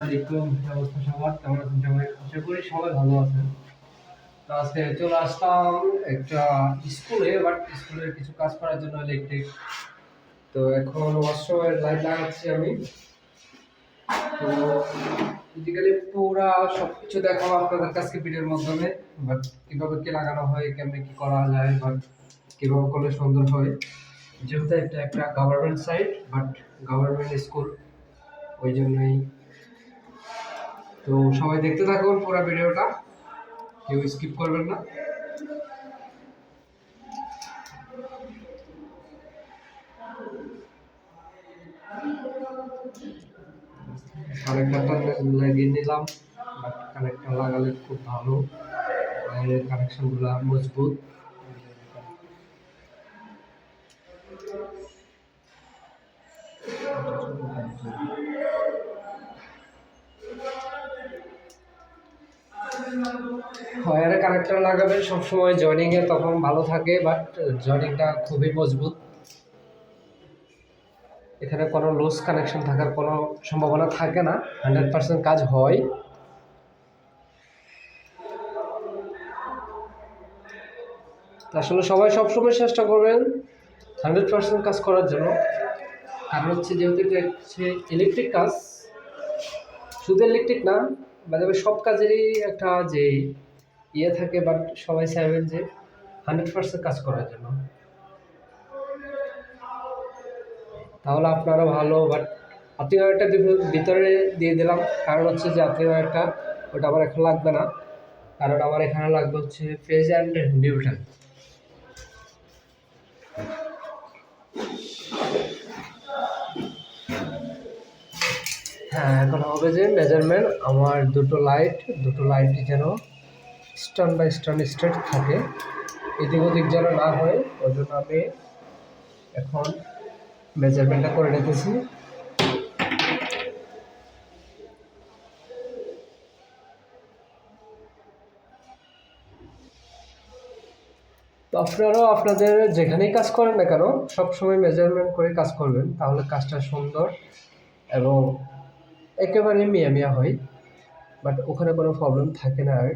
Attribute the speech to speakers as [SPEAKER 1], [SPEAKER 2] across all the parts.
[SPEAKER 1] আলাইকুম, কি অবস্থা সবার? কেমন আছেন সবাই? আশা করি সবাই ভালো আছেন। তো আজকে চলে আসলাম একটা স্কুলের কিছু কাজ করার জন্য ইলেকট্রিক। তো এখন ওয়াশরুমের লাইট লাগাচ্ছি আমি। তো ফিজিক্যালি পুরা সবকিছু দেখাবো আপনাদের কাছে ভিডিওর মাধ্যমে। বাট কিভাবে কি লাগানো হয়, কেমনে কি করা যায়, বাট কিভাবে করলে সুন্দর হয়। যেহেতু এটা একটা government site, but government school, ওই জন্যই। তো সবাই দেখতে থাকুন পুরো ভিডিওটা, কেউ স্কিপ করবেন না। কানেক্টরটা লাগিয়ে নিলাম, বাট কানেক্টর লাগালে খুব ভালো, বাইরের কানেকশনগুলো মজবুত। ওয়্যারে কানেক্টর লাগাবেন সবসময় জয়েনিংয়ে, তখন ভালো থাকে, বাট জয়েনিংটা খুবই মজবুত। এখানে কোনো লুজ কানেকশন থাকার কোনো সম্ভাবনা থাকে না, 100% কাজ হয়। আসলে সবাই সবসময় চেষ্টা করবেন 100% কাজ করার জন্য। কারণ হচ্ছে যেহেতু এটা হচ্ছে ইলেকট্রিক কাজ, শুধু ইলেকট্রিক না, মানে সব কাজেরই একটা যে ইয়ে থাকে, বাট সবাই চাইবেন যে 100% কাজ করার জন্য, তাহলে আপনারও ভালো। বাট আপনি একটা ভিতরে দিয়ে দিলাম, কারণ হচ্ছে যে আপনি একটা ওটা আমার এখন লাগবে না, কারণ আমার এখানে লাগবে হচ্ছে ফেজ অ্যান্ড নিউট্রাল। হ্যাঁ, এখন হবে যে মেজারমেন্ট আমার দুটো লাইট যেন স্টান বাই স্টান স্ট্রেট থাকে, এদিক ওদিক যেন না হয়, ওই জন্য আমি এখন মেজারমেন্টটা করে নিতেছি। তো আপনারাও আপনাদের যেখানেই কাজ করেন না কেন সবসময় মেজারমেন্ট করে কাজ করবেন, তাহলে কাজটা সুন্দর এবং একেবারে মিয়া মিয়া হয়, বাট ওখানে কোনো প্রবলেম থাকে না আর।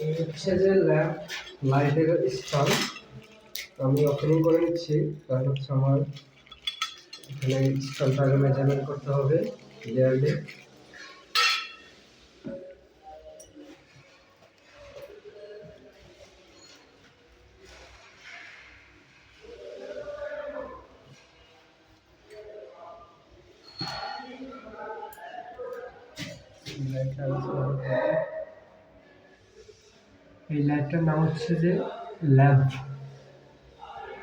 [SPEAKER 1] এই হচ্ছে যে লাইটের স্টান, আমি ওপেনিং করে নিচ্ছি, কারণ হচ্ছে আমার এখানে স্টানটা আগে মেজারমেন্ট করতে হবে ক্লিয়ারলি। এই লাইটটার নাম হচ্ছে যে ল্যাম্প।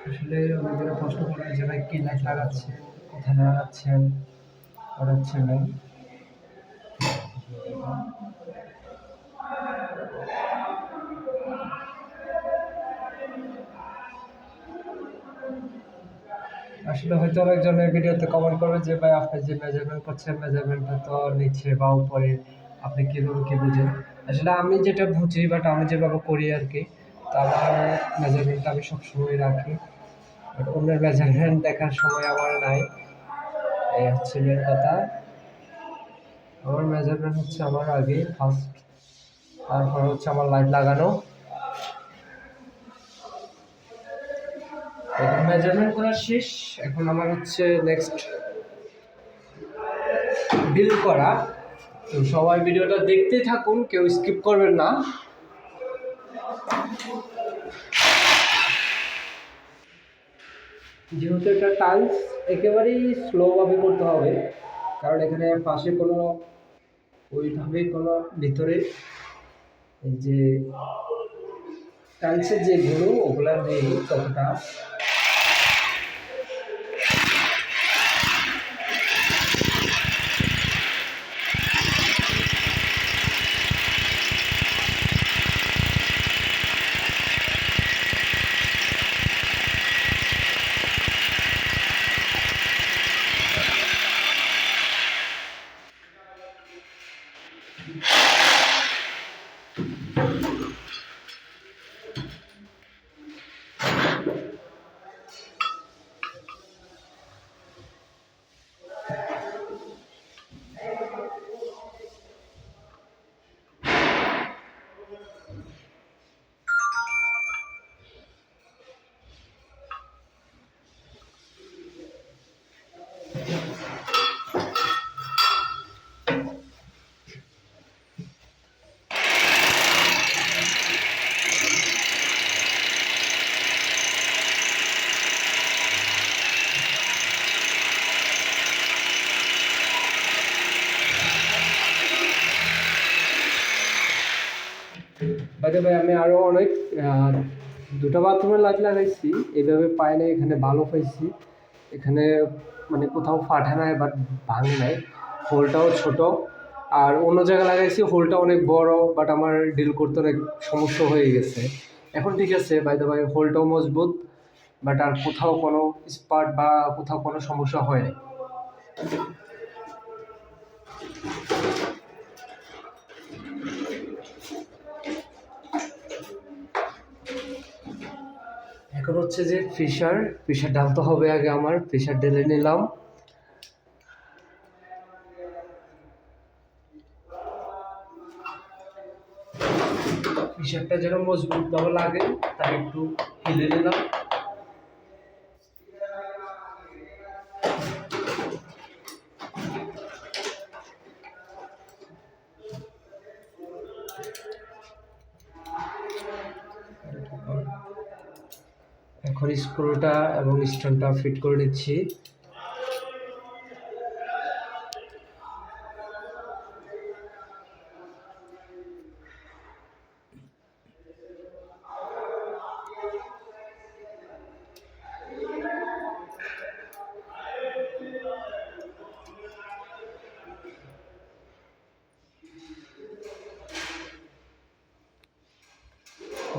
[SPEAKER 1] আসলে অনেকেরা প্রশ্ন করে যে ভাই কি লাইট লাগাচ্ছেন, কোথায় লাগাচ্ছেন, ওটা হচ্ছে ল্যাম্প। আসলে হয়তো অনেকজনের ভিডিওতে কমেন্ট করবে যে ভাই আপনি যে মেজারমেন্ট করছেন, মেজারমেন্টটা তো নিচে বা উপরে, আপনি কীভাবে কী বুঝেন? আসলে আমি যেটা বুঝি, বাট আমি যেভাবে করি আর কি, তো আমার মেজারমেন্টটা আমি সবসময় রাখি, বাট অন্যের মেজারমেন্ট দেখার সময় আমার নাই, এই হচ্ছে মেন কথা। আমার মেজারমেন্ট হচ্ছে আমার আগে ফার্স্ট, তারপর হচ্ছে আমার লাইট লাগানো। এখন মেজারমেন্ট করা শেষ, এখন আমার হচ্ছে নেক্সট বিল করা। তো সবাই ভিডিওটা দেখতে থাকুন, কেউ স্কিপ করবেন না। যেহেতু এটা টাইলস, একেবারেই স্লোভাবে করতে হবে, কারণ এখানে পাশে কোনো ওইভাবে কোনো ভিতরে এই যে টাইলসের যে গুলো ওগুলা নেই ততটা। বাদে ভাই আমি আরো অনেক দুটো বাথরুমের লাইট লাগাইছি, এভাবে পাই নাই, এখানে ভালো পাইছি। এখানে মানে কোথাও ফাটে নাই বাট ভাঙে নাই, হোলটাও ছোট। আর অন্য জায়গায় লাগাইছি হোলটা অনেক বড়, বাট আমার ডিল করতে অনেক সমস্যা হয়ে গেছে। এখন ঠিক আছে বাই দ্য ভাই, হোলটাও মজবুত, বাট আর কোথাও কোনো স্পার্ট বা কোথাও কোনো সমস্যা হয়নি। এখন হচ্ছে যে প্রেশার ঢালতে হবে আগে। আমার প্রেশার ঢেলে নিলাম। প্রেশারটা যেন মজবুত ভাবে লাগে তাই একটু হিলে নিলাম। এখন স্ক্রুটা এবং স্ট্যান্ডটা ফিট করে নিচ্ছি।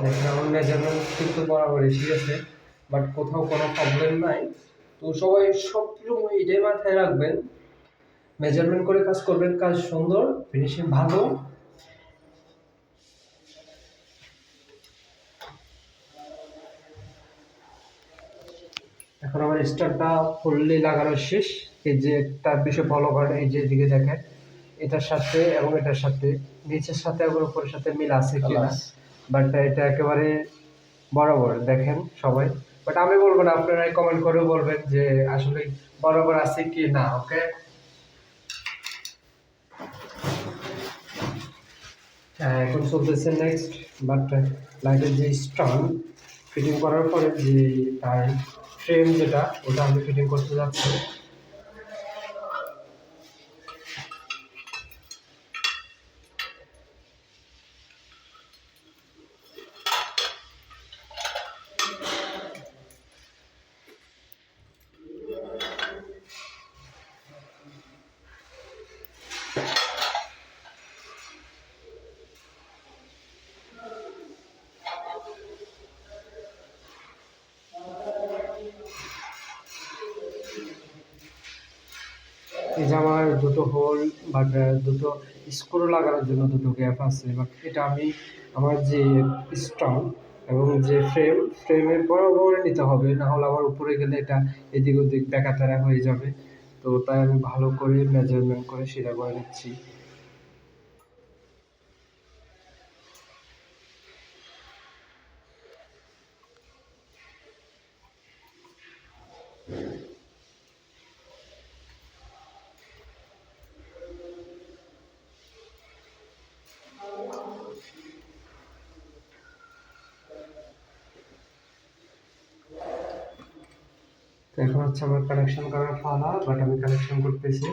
[SPEAKER 1] দেখেন আমার মেজারমেন্ট কিন্তু বরাবরই ঠিক আছে, বাট কোথাও কোনো প্রবলেম নাই। তো সবাই সবসময় এটাই মাথায় রাখবেন, মেজারমেন্ট করে কাজ করবেন, কাজ সুন্দর, ফিনিশিং ভালো। এখন আমার স্টারটা ফুললি লাগানো শেষ। এই যে তার বিষয়ে ফলো করেন, এই যে দিকে দেখেন, এটার সাথে এবং এটার সাথে, নিচের সাথে এবং উপরের সাথে মিল আছে কিনা, বাট এটা একেবারে বরাবর দেখেন সবাই। বাট আমি বলবো না, আপনারাই কমেন্ট করে বলবেন যে আসলে বরাবর আছে কি না। ওকে, এখন চলতেছে নেক্সট। বাট লাইটের যে স্ট্যান্ড ফিটিং করার পরে যে তার ফ্রেম যেটা, ওটা আমি ফিটিং করতে যাচ্ছি। এই যে আমার দুটো হোল বাট দুটো স্ক্রু লাগানোর জন্য দুটো গ্যাপ আছে, বাট এটা আমি আমার যে স্ট্যান্ড এবং যে ফ্রেমের বরাবর নিতে হবে, না হলে আমার উপরে গেলে এটা এদিক ওদিক বেঁকাতেরা হয়ে যাবে। তো তাই আমি ভালো করে মেজারমেন্ট করে সেটা করে নিচ্ছি। তো এখন হচ্ছে আমার কানেকশন করার পালা, বাট আমি কানেকশন করতেছি।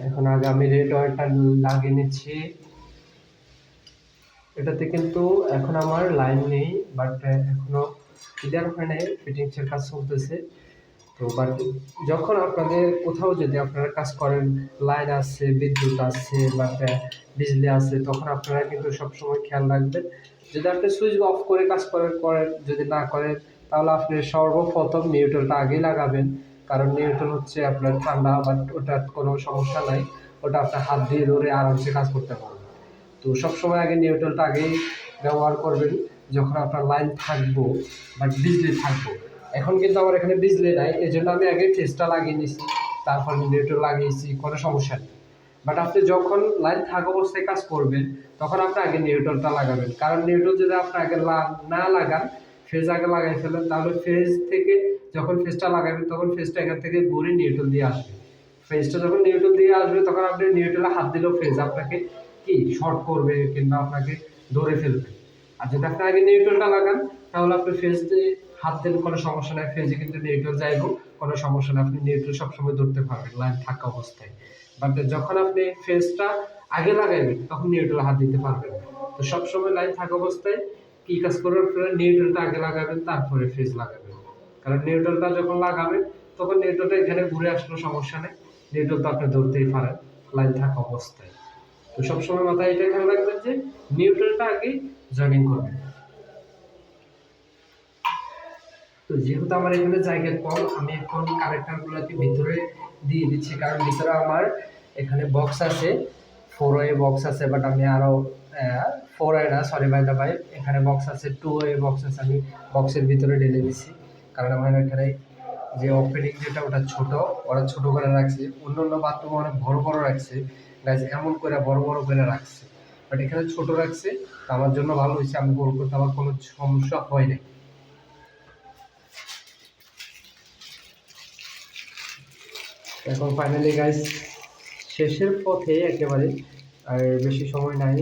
[SPEAKER 1] এখন আগে আমি রেড ওয়্যারটা লাগিয়ে নিচ্ছি। এটাতে কিন্তু এখন আমার লাইন নেই, বাট এখনো ক্লিয়ার হয় নাই, ফিটিংসের কাজ চলতেছে। তো বাট যখন আপনাদের কোথাও যদি আপনারা কাজ করেন, লাইন আছে, বিদ্যুৎ আছে, বাট বিজলি আছে, তখন আপনারা কিন্তু সবসময় খেয়াল রাখবেন। যদি আপনি সুইচ অফ করে কাজ করেন, যদি না করেন, তাহলে আপনি সর্বপ্রথম নিউট্রালটা আগে লাগাবেন। কারণ নিউট্রাল হচ্ছে আপনার ঠান্ডা, বাট ওটার কোনো সমস্যা নাই, ওটা আপনার হাত দিয়ে ধরে আরামসে কাজ করতে পারবেন। তো সবসময় আগে নিউট্রালটা আগেই ব্যবহার করবেন যখন আপনার লাইন থাকবো বাট বিজলি থাকবো। এখন কিন্তু আমার এখানে বিজলি নাই, এই জন্য আমি আগে ফেজটা লাগিয়ে নিয়েছি, তারপর নিউট্রাল লাগিয়েছি, কোনো সমস্যা নেই। বাট আপনি যখন লাইন থাকা অবস্থায় কাজ করবেন তখন আপনি আগে নিউট্রালটা লাগাবেন, কারণ নিউট্রাল যদি আপনি আগে না লাগান, ফেজ আগে লাগাই ফেলেন, তাহলে ফেজ থেকে যখন ফেজটা লাগাবেন তখন ফেজটা এখান থেকে ঘুরে নিউট্রাল দিয়ে আসবে। ফেজটা যখন নিউট্রাল দিয়ে আসবে তখন আপনি নিউট্রালে হাত দিলেও ফেজ আপনাকে কি শর্ট করবে কিংবা আপনাকে ধরে ফেলবে। আর যদি আপনি আগে নিউট্রালটা লাগান তাহলে আপনি ফেজ দিয়ে হাত দিলে কোনো সমস্যা নাই, ফেজে কিন্তু নিউট্রাল যাইব, কোনো সমস্যা নাই, আপনি নিউট্রাল সবসময় ধরতে পারবেন লাইন থাকা অবস্থায়। বাট যখন আপনি ফেজটা আগে লাগাইবেন তখন নিউট্রাল হাত দিতে পারবেন না। তো সবসময় লাইন থাকা অবস্থায় কি কাজ করবেন, নিউট্রালটা আগে লাগাবেন তারপরে ফেজ লাগাবেন। কারণ নিউট্রালটা যখন লাগাবেন তখন নিউট্রালটা এখানে ঘুরে আসলেও সমস্যা নেই, নিউট্রাল তো আপনি ধরতেই পারেন লাইন থাকা অবস্থায়। তো সবসময় মাথায় এটা খেয়াল রাখবেন যে নিউট্রালটা আগে জয়েনিং করবেন। তো যেহেতু আমার এখানে জায়গা কম, আমি এখন কানেক্টরগুলোকে ভিতরে দিয়ে দিচ্ছি, কারণ ভিতরে আমার এখানে বক্স আছে, 4 ওয়ে বক্স আছে, বাট আমি আরো 4 ওয়ে না, সরি বাই দা বাই, এখানে বক্স আছে 2 ওয়ে বক্স আছে, আমি বক্সের ভিতরে ঢেলে দিচ্ছি। কারণ আমার এখানে যে ওপেনিং যেটা ওটা ছোট, ওরা ছোট করে রাখছে, অন্য অন্য বাথরুম অনেক বড় বড় রাখছে, গাইজ এমন করে বড় বড় করে রাখছে, বাট এখানে ছোট রাখছে, তো আমার জন্য ভালো হয়েছে, আমি বড় করতে আমার কোনো সমস্যা হয় না। এখন ফাইনালি গাইস শেষের পথে একেবারে, আর বেশি সময় নাই।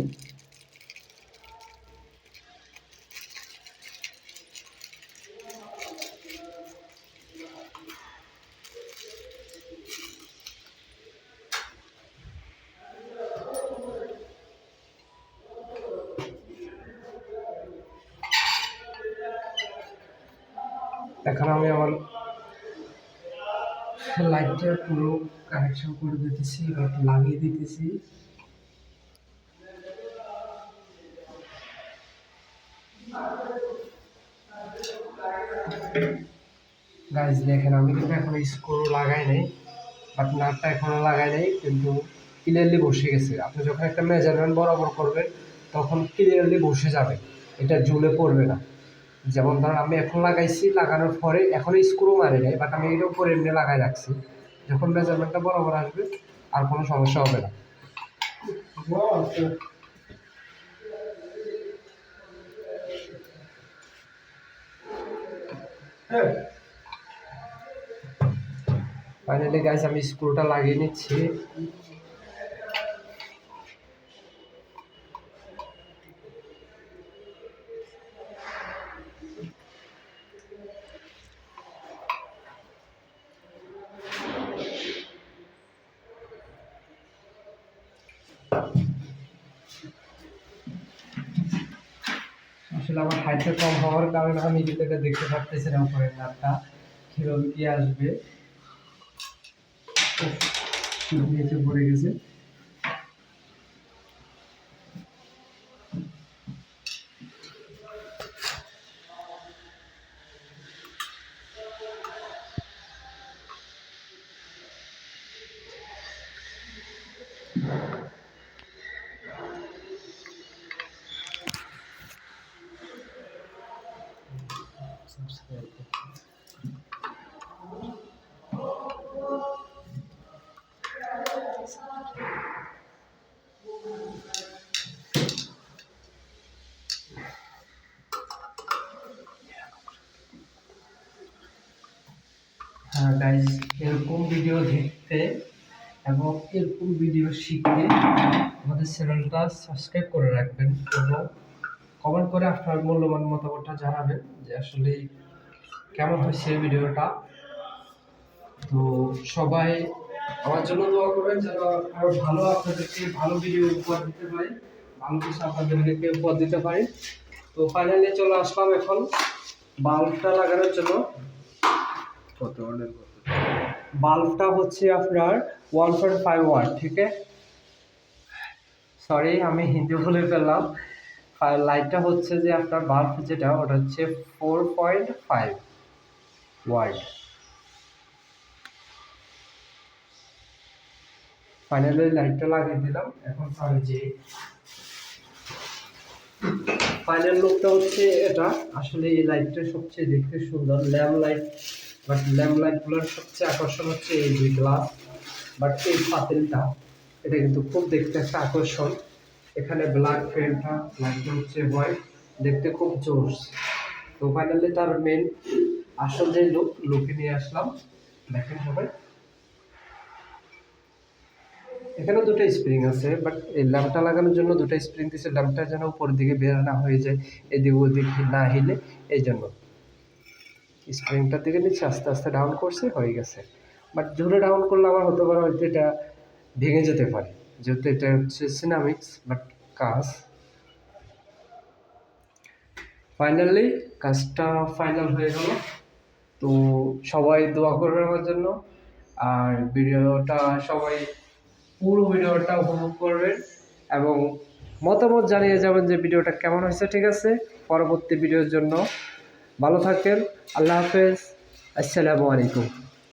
[SPEAKER 1] এখন আমি আমার লাইটটা পুরো কানেকশন করে দিতেছি, বাট লাগিয়ে দিতেছি। গাইজ দেখেন আমি কিন্তু এখন স্ক্রু লাগাই নাই, বাট নাটটা এখনো লাগাই নাই, কিন্তু ক্লিয়ারলি বসে গেছে। আপনি যখন একটা মেজারমেন্ট বরাবর করবেন তখন ক্লিয়ারলি বসে যাবে, এটা ঝুলে পড়বে না। যেমন ধরুন আমি এখন লাগাইছি, লাগানোর পরে এখন স্ক্রু মারি নাই, বাট আমি এর উপরে এমনি লাগাই রাখছি, যখন মেজারমেন্টটা বরাবর আসবে আর কোনো সমস্যা হবে না। ফাইনালি গাইস আমি স্ক্রুটা লাগিয়ে নিচ্ছি। আসলে আমার হাইটটা কম হওয়ার কারণে আমি যেটা দেখতে পারতেছি না উপরের নাটটা কিভাবে কি আসবে, নিচে পড়ে গেছে। হ্যাঁ গাইজ, এরকম ভিডিও দেখতে এবং এরকম ভিডিও শিখতে আমাদের চ্যানেলটা সাবস্ক্রাইব করে রাখবেন এবং কমেন্ট করে আপনার মূল্যবান মতামতটা জানাবেন যে আসলে কেমন হয়েছে এই ভিডিওটা। তো সবাই আমার জন্য দোয়া করবেন যেন আরো ভালো আপনাদেরকে ভালো ভিডিও উপহার দিতে পারি, ভালো কিছু আপনাদেরকে উপহার দিতে পারি। তো ফাইনালি চলে আসলাম এখন বাল্বটা লাগানোর জন্য। কত অর্ডার করতে, বাল্বটা হচ্ছে আপনার 1.5 ওয়াট, ঠিক আছে, সরি আমি হিন্দি বলে ফেললাম। লাইটটা হচ্ছে যে আপনার বাল্ব যেটা ওটা হচ্ছে 4.5 ওয়াট। ফাইনালি লাইটটা লাগিয়ে দিলাম। এখন আর যে ফাইনাল লুকটা হচ্ছে এটা। আসলে এই লাইটটা সবচেয়ে দেখতে সুন্দর, ল্যাম্প লাইট। বাট ল্যাম্প লাইটগুলোর সবচেয়ে আকর্ষণ হচ্ছে এই যে গ্লাস, বাট এই পাতিলটা, এটা কিন্তু খুব দেখতে একটা আকর্ষণ। এখানে ব্ল্যাক ফ্রেমটা, লাইটটা হচ্ছে হোয়াইট, দেখতে খুব জোস। তো ফাইনালি তার মেন আসল যে লুকে নিয়ে আসলাম, দেখেন সবাই। এখানে দুটো স্প্রিং আছে, বাট এই ল্যাম্পটা লাগানোর জন্য দুটো স্প্রিং দিচ্ছে, ল্যাম্পটা যেন উপরের দিকে বের না হয়ে যায়, এদিক ওদিক না হিলে, এই জন্য স্প্রিংটার দিকে নিচ্ছে, আস্তে আস্তে ডাউন করছে, হয়ে গেছে। বাট জোরে ডাউন করলে আমার হতে পারে হয়তো এটা ভেঙে যেতে পারে, যেহেতু এটা হচ্ছে সিনামিক্স। বাট কাজ ফাইনালি, কাজটা ফাইনাল হয়ে গেল। তো সবাই দোয়া করবেন আমার জন্য, আর ভিডিওটা সবাই পুরো ভিডিওটা উপভোগ করবেন এবং মতামত জানিয়ে যাবেন যে ভিডিওটা কেমন হয়েছে। ঠিক আছে, পরবর্তী ভিডিওর জন্য ভালো থাকেন। আল্লাহ হাফেজ, আসসালামু আলাইকুম।